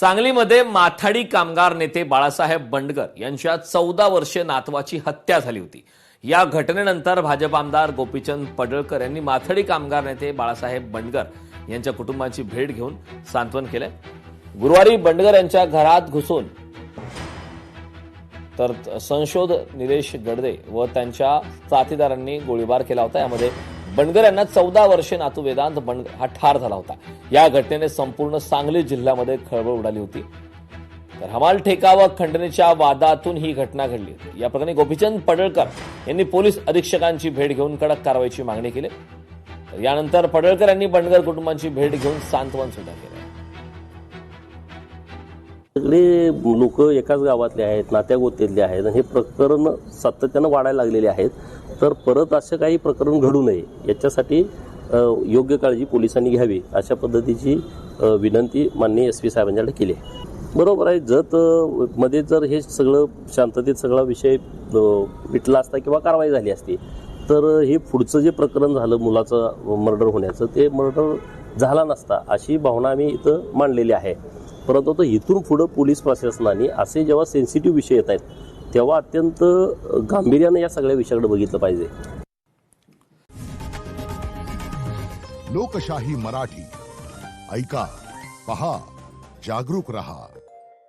सांगलीमध्ये माथाडी कामगार नेते बाळासाहेब बंडगर यांच्या 14 वर्षे नातवाची हत्या झाली होती। या घटनेनंतर भाजप आमदार गोपीचंद पडळकर यांनी माथाडी कामगार नेते बाळासाहेब बंडगर यांच्या कुटुंबाची भेट घेऊन सांत्वन केले। गुरुवारी बंडगर यांच्या घरात घुसून तर संशोध निलेश गडदे व त्यांच्या साथीदारांनी गोळीबार केला होता। यामध्ये बंडगर यांना 14 वर्षे नातू वेदांत बंडगर हा ठार झाला होता। या घटनेने संपूर्ण सांगली जिल्ह्यामध्ये खळबळ उडाली होती। तर हमाल ठेका व खंडणीच्या वादातून ही घटना घडली। या प्रकरणी गोपीचंद पडळकर यांनी पोलीस अधीक्षकांची भेट घेऊन कडक कारवाईची मागणी केली। यानंतर पडळकर यांनी बंडगर कुटुंबांची भेट घेऊन सांत्वन सुद्धा केले। सगळे लोक एकाच गावातले आहेत, नात्यागोत्यातले आहेत आणि हे प्रकरण सातत्यानं वाढायला लागलेले आहेत। तर परत असं काही प्रकरण घडू नये याच्यासाठी योग्य काळजी पोलिसांनी घ्यावी अशा पद्धतीची विनंती माननीय एसपी साहेबांच्याकडे केली आहे। बरोबर आहे, जत मध्ये जर हे सगळं शांततेत सगळा विषय मिटला असता किंवा कारवाई झाली असती तर हे पुढचं जे प्रकरण झालं मुलाचं मर्डर होण्याचं ते मर्डर झाला नसता अशी भावना आम्ही इथं मांडलेली आहे। परंतु तो इथून पुढे पोलीस प्रशासनाने असे जेव्हा सेन्सिटिव्ह विषय येत आहेत तेव्हा अत्यंत गांभीर्याने या सगळ्या विषयाकडे बघितलं पाहिजे। लोकशाही मराठी ऐका, पहा, जागरूक रहा।